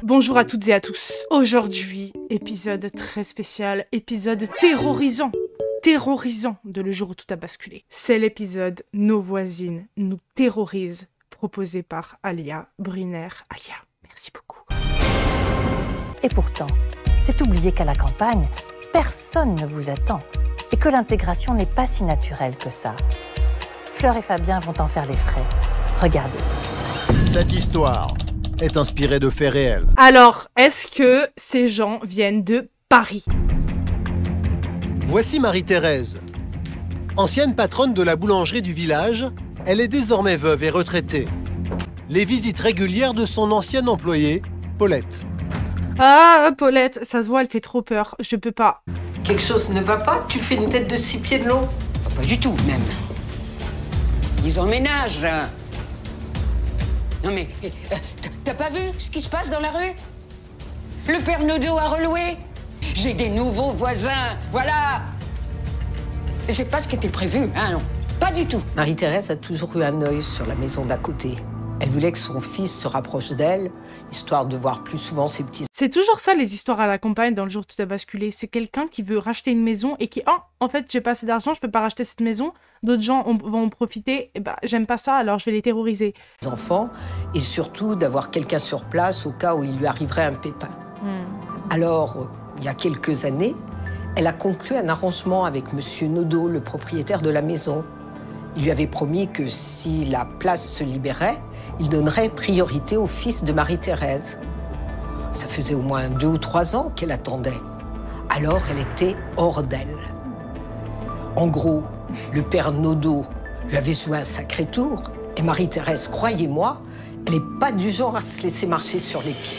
Bonjour à toutes et à tous. Aujourd'hui, épisode très spécial, épisode terrorisant de Le jour où tout a basculé. C'est l'épisode Nos voisines nous terrorisent, proposé par Alia Brunner. Alia, merci beaucoup. Et pourtant, c'est oublier qu'à la campagne, personne ne vous attend et que l'intégration n'est pas si naturelle que ça. Fleur et Fabien vont en faire les frais. Regardez. Cette histoire est inspirée de faits réels. Alors, est-ce que ces gens viennent de Paris ? Voici Marie-Thérèse. Ancienne patronne de la boulangerie du village, elle est désormais veuve et retraitée. Les visites régulières de son ancienne employée, Paulette. Ah, Paulette, ça se voit, elle fait trop peur. Je peux pas. Quelque chose ne va pas? Tu fais une tête de 6 pieds de long? Pas du tout, même. Ils emménagent. Non mais, t'as pas vu ce qui se passe dans la rue? Le père Nodo a reloué. J'ai des nouveaux voisins, voilà. Et c'est pas ce qui était prévu, hein, non. Pas du tout. Marie-Thérèse a toujours eu un œil sur la maison d'à côté. Elle voulait que son fils se rapproche d'elle, histoire de voir plus souvent ses petits... C'est toujours ça, les histoires à la campagne dans Le jour où tout a basculé. C'est quelqu'un qui veut racheter une maison et qui, en fait, j'ai pas assez d'argent, je peux pas racheter cette maison. D'autres gens vont en profiter. Et bah, j'aime pas ça, alors je vais les terroriser. enfants, et surtout d'avoir quelqu'un sur place au cas où il lui arriverait un pépin. Alors, il y a quelques années, elle a conclu un arrangement avec Monsieur Nodo, le propriétaire de la maison. Il lui avait promis que si la place se libérait, il donnerait priorité au fils de Marie-Thérèse. Ça faisait au moins 2 ou 3 ans qu'elle attendait. Alors elle était hors d'elle. En gros, le père Nodo lui avait joué un sacré tour. Et Marie-Thérèse, croyez-moi, elle n'est pas du genre à se laisser marcher sur les pieds.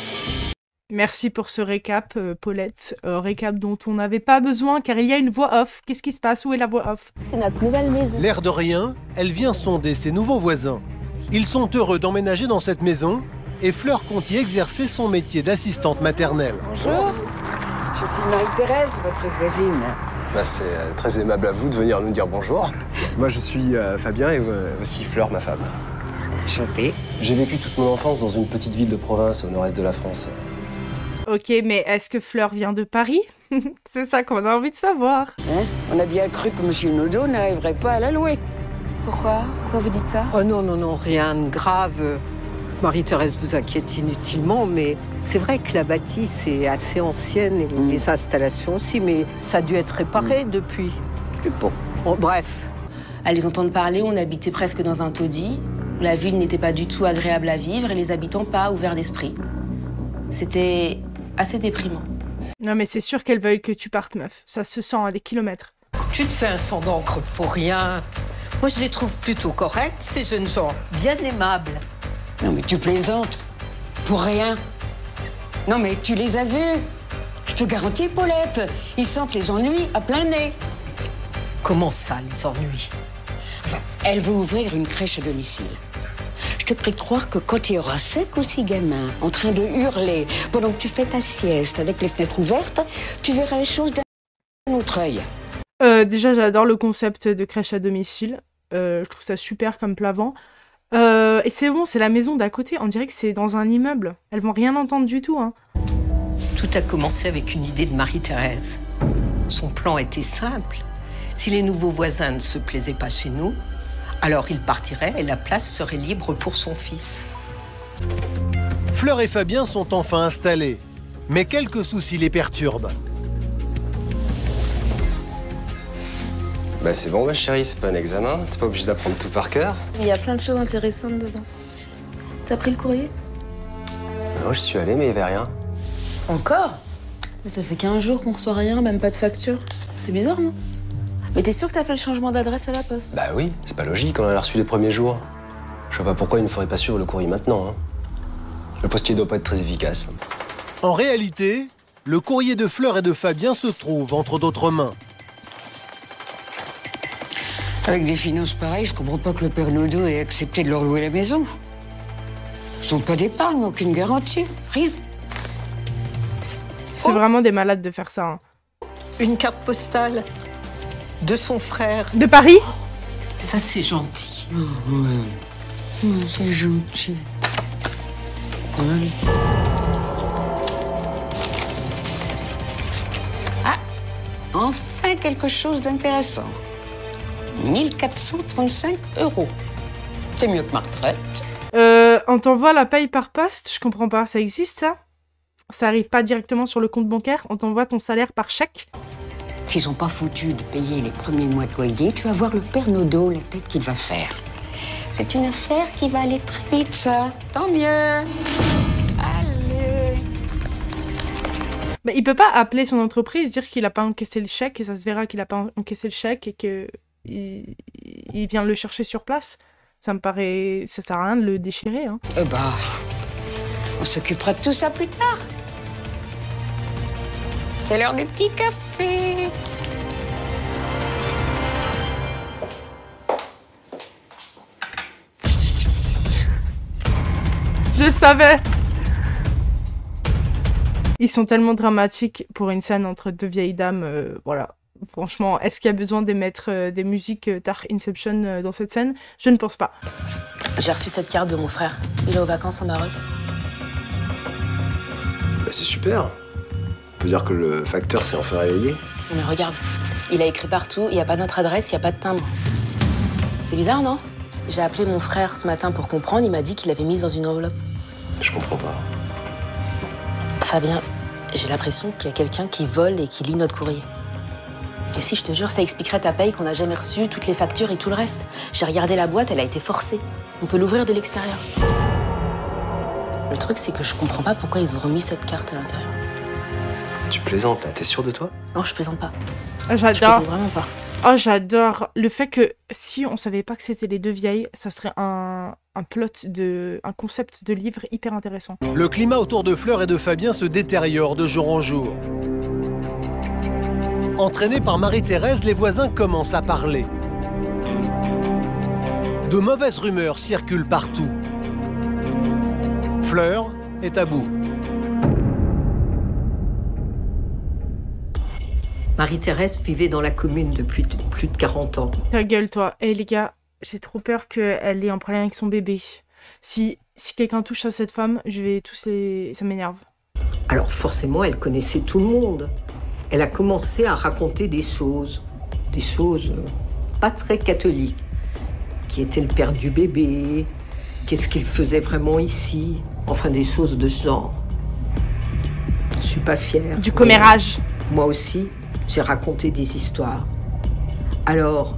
Merci pour ce récap, Paulette. Récap dont on n'avait pas besoin, car il y a une voix off. Qu'est-ce qui se passe? Où est la voix off? C'est notre nouvelle maison. L'air de rien, elle vient sonder ses nouveaux voisins. Ils sont heureux d'emménager dans cette maison et Fleur compte y exercer son métier d'assistante maternelle. Bonjour. Je suis Marie-Thérèse, votre voisine. C'est très aimable à vous de venir nous dire bonjour. Moi, je suis Fabien et voici Fleur, ma femme. Enchantée. J'ai vécu toute mon enfance dans une petite ville de province au nord-est de la France. Ok, mais est-ce que Fleur vient de Paris? C'est ça qu'on a envie de savoir. Hein? On a bien cru que Monsieur Nodo n'arriverait pas à la louer. Pourquoi vous dites ça? Oh non, rien de grave. Marie-Thérèse vous inquiète inutilement, mais c'est vrai que la bâtisse est assez ancienne et les installations aussi, mais ça a dû être réparé depuis. Bon. Oh, bref. À les entendre parler, on habitait presque dans un taudis. La ville n'était pas du tout agréable à vivre et les habitants pas ouverts d'esprit. C'était assez déprimant. Non mais c'est sûr qu'elles veulent que tu partes, meuf. Ça se sent à des kilomètres. Tu te fais un sang d'encre pour rien. Moi, je les trouve plutôt corrects, ces jeunes gens. Bien aimables. Non mais tu plaisantes. Pour rien. Non mais tu les as vus. Je te garantis, Paulette, ils sentent les ennuis à plein nez. Comment ça, les ennuis? Enfin, elle veut ouvrir une crèche à domicile. Je te prie de croire que quand il y aura 5 ou 6 gamins en train de hurler pendant que tu fais ta sieste avec les fenêtres ouvertes, tu verras les choses d'un autre œil. Déjà, j'adore le concept de crèche à domicile. Je trouve ça super comme plat-vent. Et c'est bon, c'est la maison d'à côté. On dirait que c'est dans un immeuble. Elles vont rien entendre du tout, hein. Tout a commencé avec une idée de Marie-Thérèse. Son plan était simple. Si les nouveaux voisins ne se plaisaient pas chez nous, alors il partirait et la place serait libre pour son fils. Fleur et Fabien sont enfin installés, mais quelques soucis les perturbent. C'est bon, ma chérie, c'est pas un examen. T'es pas obligé d'apprendre tout par cœur. Il y a plein de choses intéressantes dedans. T'as pris le courrier? Non, je suis allé, mais il y avait rien. Encore? Mais ça fait 15 jours qu'on reçoit rien, même pas de facture. C'est bizarre, non? Mais t'es sûr que t'as fait le changement d'adresse à la poste? Bah oui, c'est pas logique, on l'a reçu les premiers jours. Je vois pas pourquoi il ne ferait pas suivre le courrier maintenant. Le postier doit pas être très efficace. En réalité, le courrier de Fleur et de Fabien se trouve entre d'autres mains. Avec des finances pareilles, je comprends pas que le père Nodo ait accepté de leur louer la maison. Ils n'ont pas d'épargne, aucune garantie, rien. C'est vraiment des malades de faire ça, hein. Une carte postale de son frère. De Paris? Ça, c'est gentil. C'est gentil. Ouais. enfin quelque chose d'intéressant. 1435 €. C'est mieux que ma retraite. On t'envoie la paye par poste? Je comprends pas, ça existe ça? Ça arrive pas directement sur le compte bancaire? On t'envoie ton salaire par chèque? S'ils ont pas foutu de payer les premiers mois de loyer, tu vas voir le père Nodo, la tête qu'il va faire. C'est une affaire qui va aller très vite, ça. Tant mieux. Allez. Mais il peut pas appeler son entreprise, dire qu'il a pas encaissé le chèque et ça se verra qu'il a pas encaissé le chèque et que il vient le chercher sur place. Ça me paraît... Ça sert à rien de le déchirer, hein. On s'occupera de tout ça plus tard. C'est l'heure du petit café. Je savais! Ils sont tellement dramatiques pour une scène entre deux vieilles dames, voilà. Franchement, est-ce qu'il y a besoin d'émettre des musiques Dark Inception dans cette scène? Je ne pense pas. J'ai reçu cette carte de mon frère. Il est aux vacances au Maroc. Bah c'est super. On peut dire que le facteur s'est enfin réveillé. Non mais regarde, il a écrit partout, il n'y a pas notre adresse, il n'y a pas de timbre. C'est bizarre, non? J'ai appelé mon frère ce matin pour comprendre, il m'a dit qu'il l'avait mise dans une enveloppe. Je comprends pas. Fabien, j'ai l'impression qu'il y a quelqu'un qui vole et qui lit notre courrier. Et si, je te jure, ça expliquerait ta paye qu'on n'a jamais reçue, toutes les factures et tout le reste. J'ai regardé la boîte, elle a été forcée. On peut l'ouvrir de l'extérieur. Le truc, c'est que je comprends pas pourquoi ils ont remis cette carte à l'intérieur. Tu plaisantes là, t'es sûr de toi? Non, je plaisante pas. Ah, Je j'adore. plaisante vraiment pas. Oh, j'adore le fait que si on savait pas que c'était les deux vieilles, ça serait un concept de livre hyper intéressant. Le climat autour de Fleur et de Fabien se détériore de jour en jour. Entraînés par Marie-Thérèse, les voisins commencent à parler. De mauvaises rumeurs circulent partout. Fleur est à bout. Marie-Thérèse vivait dans la commune depuis plus de 40 ans. Ta gueule, toi. Eh les gars, j'ai trop peur qu'elle ait un problème avec son bébé. Si quelqu'un touche à cette femme, je vais tous les... Ça m'énerve. Alors forcément, elle connaissait tout le monde. Elle a commencé à raconter des choses pas très catholiques. Qui était le père du bébé, qu'est-ce qu'il faisait vraiment ici, enfin des choses de ce genre. Je suis pas fière. Du commérage. Moi aussi, j'ai raconté des histoires. Alors,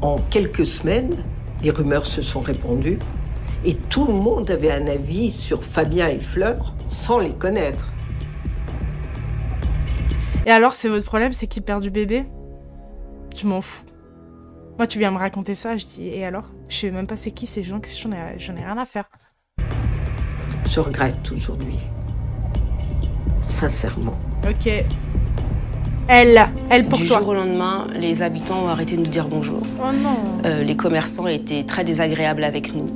en quelques semaines, les rumeurs se sont répandues et tout le monde avait un avis sur Fabien et Fleur sans les connaître. Et alors, c'est votre problème, c'est qu'il perd du bébé? Je m'en fous. Moi, tu viens me raconter ça, je dis, et alors? Je sais même pas c'est qui ces gens, j'en ai rien à faire. Je regrette aujourd'hui. Sincèrement. Ok. Elle pour Du toi. jour au lendemain, les habitants ont arrêté de nous dire bonjour. Oh non. Les commerçants étaient très désagréables avec nous.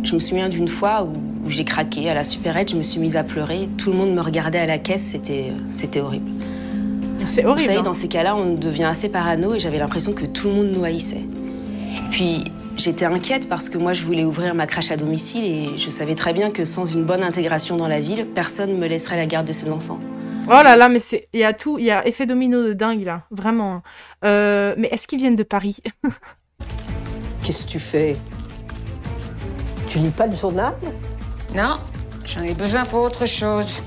Je me souviens d'une fois où j'ai craqué à la supérette, je me suis mise à pleurer. Tout le monde me regardait à la caisse, c'était horrible. C'est horrible. Vous savez, hein. dans ces cas-là, on devient assez parano et j'avais l'impression que tout le monde nous haïssait. Puis, j'étais inquiète parce que moi, je voulais ouvrir ma crèche à domicile et je savais très bien que sans une bonne intégration dans la ville, personne ne me laisserait la garde de ses enfants. Oh là là, mais il y a tout, il y a effet domino de dingue là, vraiment. Mais est-ce qu'ils viennent de Paris? Qu'est-ce que tu fais? Tu lis pas le journal? Non, j'en ai besoin pour autre chose.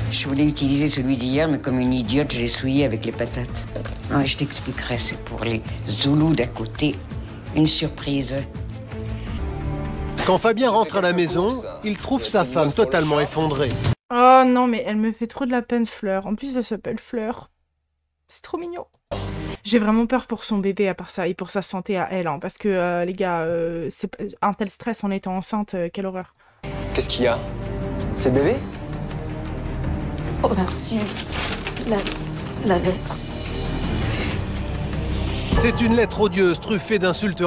Je voulais utiliser celui d'hier, mais comme une idiote, j'ai souillé avec les patates. Ah, je t'expliquerai, c'est pour les Zoulous d'à côté. Une surprise. Quand Fabien rentre à la maison, il trouve sa femme totalement effondrée. Oh non, mais elle me fait trop de la peine, Fleur. En plus, elle s'appelle Fleur. C'est trop mignon. J'ai vraiment peur pour son bébé à part ça et pour sa santé à elle, hein, parce que les gars, c'est un tel stress en étant enceinte, quelle horreur. Qu'est-ce qu'il y a? C'est le bébé? On a reçu la lettre. C'est une lettre odieuse truffée d'insultes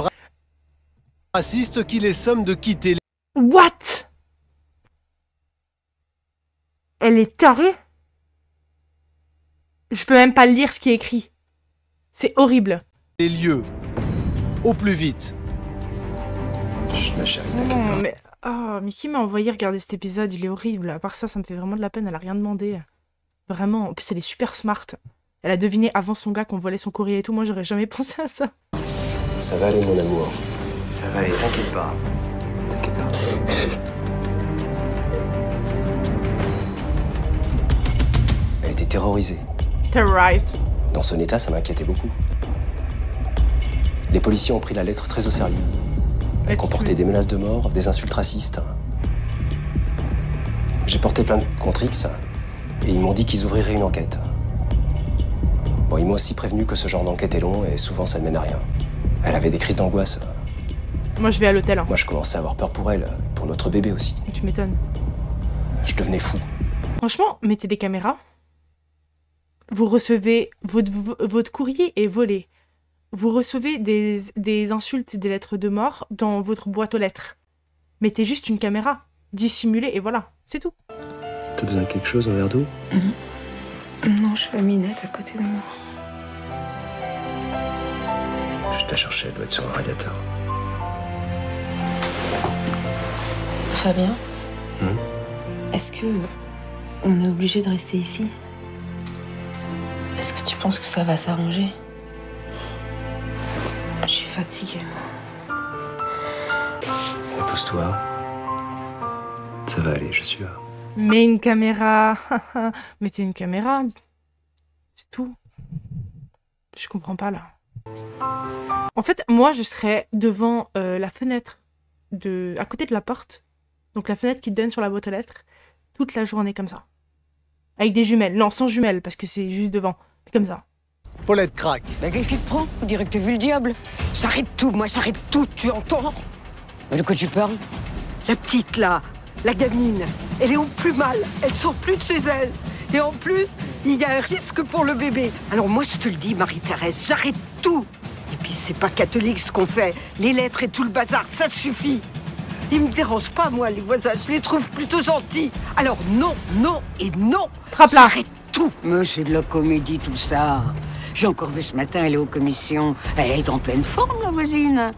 racistes qui les somme de quitter What? Elle est tarée? Je peux même pas lire ce qui est écrit. C'est horrible. les lieux au plus vite. Chut, ma chérie, t'inquiète Non, pas. mais... Oh, mais qui m'a envoyé regarder cet épisode? Il est horrible. À part ça, ça me fait vraiment de la peine. Elle a rien demandé. Vraiment, en plus elle est super smart. Elle a deviné avant son gars qu'on volait son courrier et tout. Moi, j'aurais jamais pensé à ça. Ça va aller, mon amour. Ça va aller, t'inquiète pas. T'inquiète pas. Elle était terrorisée. Terrorized. Dans son état, ça m'inquiétait beaucoup. Les policiers ont pris la lettre très au sérieux. Elle comportait des menaces de mort, des insultes racistes. J'ai porté plainte contre X et ils m'ont dit qu'ils ouvriraient une enquête. Bon, ils m'ont aussi prévenu que ce genre d'enquête est long et souvent ça ne mène à rien. Elle avait des crises d'angoisse. Moi, je vais à l'hôtel. Hein. Moi, je commençais à avoir peur pour elle, pour notre bébé aussi. Tu m'étonnes. Je devenais fou. Franchement, mettez des caméras. Vous recevez... Votre courrier est volé. Vous recevez des insultes, des lettres de mort dans votre boîte aux lettres. Mettez juste une caméra. Dissimulez et voilà. C'est tout. T'as besoin de quelque chose, un verre d'eau? Non, je veux Minette à côté de moi. Je t'ai cherché, elle doit être sur le radiateur. Fabien, est-ce que on est obligé de rester ici? Est-ce que tu penses que ça va s'arranger? Je suis fatiguée. Repose-toi. Ça va aller, je suis là. Mets une caméra. Mettez une caméra. C'est tout. Je comprends pas là. En fait, moi, je serais devant la fenêtre à côté de la porte. Donc la fenêtre qui donne sur la boîte aux lettres. Toute la journée comme ça. Avec des jumelles. Non, sans jumelles, parce que c'est juste devant. Mais comme ça. Paulette craque. Mais qu'est-ce qui te prend? On dirait que t'as vu le diable. J'arrête tout, moi, j'arrête tout, tu entends? Mais de quoi tu parles? La petite, là, la gamine, elle est au plus mal. Elle sort plus de chez elle. Et en plus, il y a un risque pour le bébé. Alors moi, je te le dis, Marie-Thérèse, j'arrête tout. Et puis, c'est pas catholique ce qu'on fait. Les lettres et tout le bazar, ça suffit. Ils me dérangent pas, moi, les voisins. Je les trouve plutôt gentils. Alors non, non et non. Frappe-la. J'arrête tout. Mais c'est de la comédie, tout ça. J'ai encore vu ce matin, elle est aux commissions. Elle est en pleine forme, la voisine.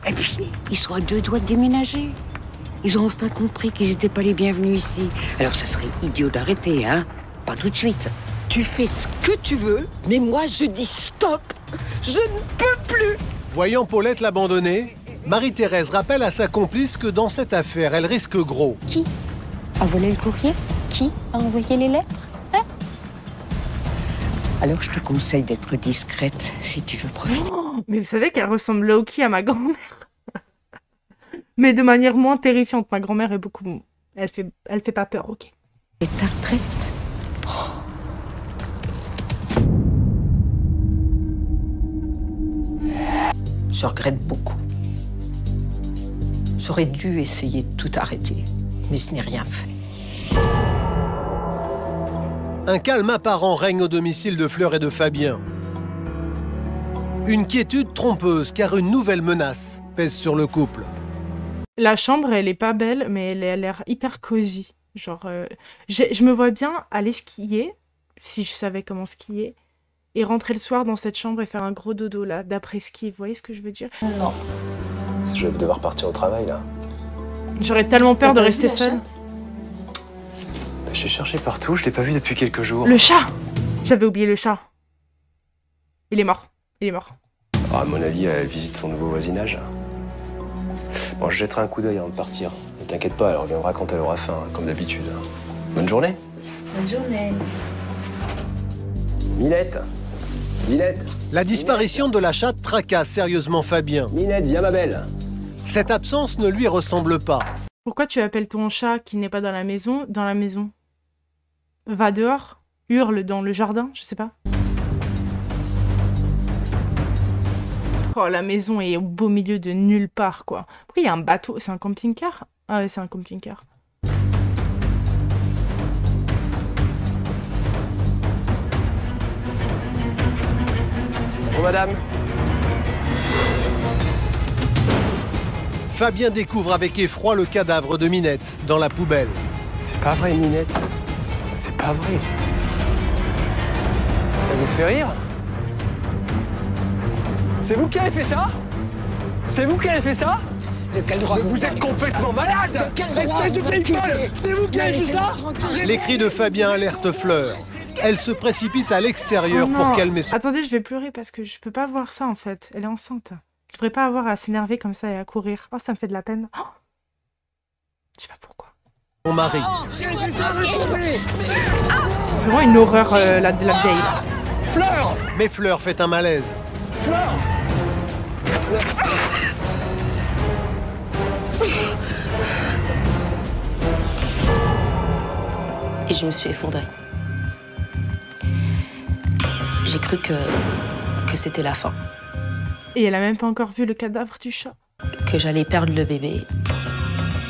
Et puis, ils sont à 2 doigts de déménager. Ils ont enfin compris qu'ils n'étaient pas les bienvenus ici. Alors, ça serait idiot d'arrêter, hein? Pas tout de suite. Tu fais ce que tu veux, mais moi, je dis stop. Je ne peux plus. Voyant Paulette l'abandonner, Marie-Thérèse rappelle à sa complice que dans cette affaire, elle risque gros. Qui a volé le courrier? Qui a envoyé les lettres? Hein? Alors, je te conseille d'être discrète si tu veux profiter. Oh, mais vous savez qu'elle ressemble low-key à ma grand-mère. Mais de manière moins terrifiante. Ma grand-mère est beaucoup... Elle fait pas peur, ok. Et ta retraite? Je regrette beaucoup. J'aurais dû essayer de tout arrêter, mais je n'ai rien fait. Un calme apparent règne au domicile de Fleur et de Fabien. Une quiétude trompeuse car une nouvelle menace pèse sur le couple. La chambre, elle est pas belle, mais elle a l'air hyper cosy. Genre, je me vois bien aller skier, si je savais comment skier, et rentrer le soir dans cette chambre et faire un gros dodo là, d'après ski. Vous voyez ce que je veux dire? Non. Je vais devoir partir au travail, là. J'aurais tellement peur de rester seule. J'ai cherché partout, je l'ai pas vu depuis quelques jours. Le chat! J'avais oublié le chat. Il est mort. Il est mort. Oh, à mon avis, elle visite son nouveau voisinage. Bon, je jetterai un coup d'œil avant de partir. Ne t'inquiète pas, elle reviendra quand elle aura faim, comme d'habitude. Bonne journée. Bonne journée. Minette. Minette. La disparition de la chatte tracasse sérieusement Fabien. Minette, viens ma belle. Cette absence ne lui ressemble pas. Pourquoi tu appelles ton chat qui n'est pas dans la maison? Va dehors, hurle dans le jardin, je sais pas. Oh, la maison est au beau milieu de nulle part, quoi. Pourquoi il y a un bateau? C'est un camping-car? Ah ouais, c'est un camping-car. Bonjour madame. Fabien découvre avec effroi le cadavre de Minette dans la poubelle. C'est pas vrai, Minette. C'est pas vrai. Ça vous fait rire? C'est vous qui avez fait ça? C'est vous qui avez fait ça? De quel droit Vous êtes complètement malade! De quel droit Espèce de vieille folle! C'est vous qui avez fait ça? Les cris de Fabien alertent Fleur. Elle se précipite à l'extérieur Oh pour non. calmer son... Attendez, je vais pleurer parce que je peux pas voir ça en fait. Elle est enceinte. Je devrais pas avoir à s'énerver comme ça et à courir. Oh, ça me fait de la peine. Oh, je sais pas pourquoi. mari. Vraiment une horreur, la vieille. Là. Fleur! Mais Fleur fait un malaise. Fleur! Et je me suis effondrée. J'ai cru que c'était la fin. Et elle a même pas encore vu le cadavre du chat. Que j'allais perdre le bébé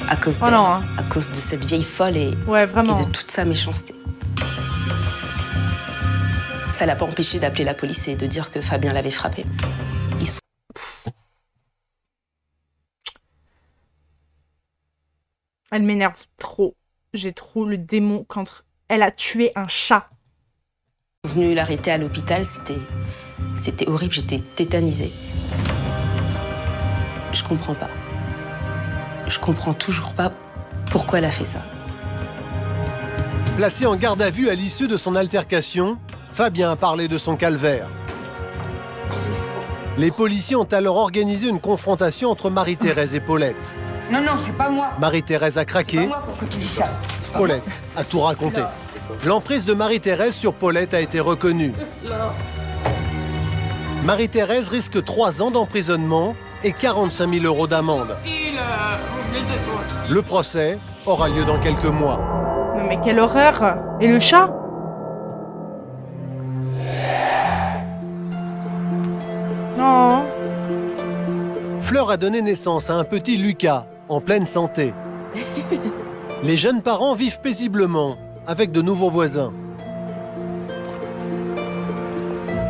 à cause Oh d'elle, non, hein. à cause de cette vieille folle et vraiment. de toute sa méchanceté. Ça l'a pas empêché d'appeler la police et de dire que Fabien l'avait frappé. Ils sont... Elle m'énerve trop. J'ai trop le démon quand elle a tué un chat. venus l'arrêter à l'hôpital, c'était horrible, j'étais tétanisée. Je comprends pas. Je comprends toujours pas pourquoi elle a fait ça. Placé en garde à vue à l'issue de son altercation, Fabien a parlé de son calvaire. Les policiers ont alors organisé une confrontation entre Marie-Thérèse et Paulette. Non, non, c'est pas moi. Marie-Thérèse a C'est craqué, pas moi pour que tu dis ça. Paulette a tout raconté. L'emprise de Marie-Thérèse sur Paulette a été reconnue. Marie-Thérèse risque 3 ans d'emprisonnement et 45 000 € d'amende. Le procès aura lieu dans quelques mois. Non mais quelle horreur! Et le chat? Non. Fleur a donné naissance à un petit Lucas, en pleine santé. Les jeunes parents vivent paisiblement, avec de nouveaux voisins.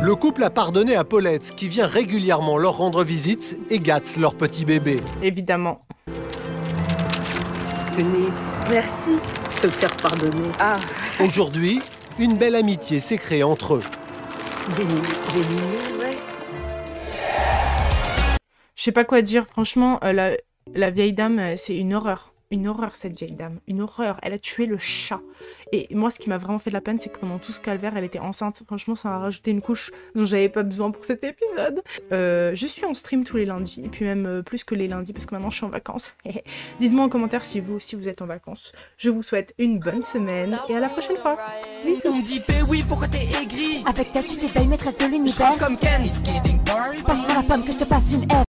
Le couple a pardonné à Paulette, qui vient régulièrement leur rendre visite et gâte leur petit bébé. Évidemment. Tenez, Merci. se faire pardonner. Ah, Aujourd'hui, une belle amitié s'est créée entre eux. Ouais. Je sais pas quoi dire, franchement, la vieille dame, c'est une horreur. Une horreur, cette vieille dame. Une horreur. Elle a tué le chat. Et moi, ce qui m'a vraiment fait de la peine, c'est que pendant tout ce calvaire, elle était enceinte. Franchement, ça a rajouté une couche dont j'avais pas besoin pour cet épisode. Je suis en stream tous les lundis, et puis même plus que les lundis, parce que maintenant, je suis en vacances. Dites-moi en commentaire si vous aussi, vous êtes en vacances. Je vous souhaite une bonne semaine, et à la prochaine fois. On me dit, oui, pourquoi t'es aigri? Avec ta suite et maîtresse de l'univers. Comme Ken. Passe-moi la pomme que je te passe une haie.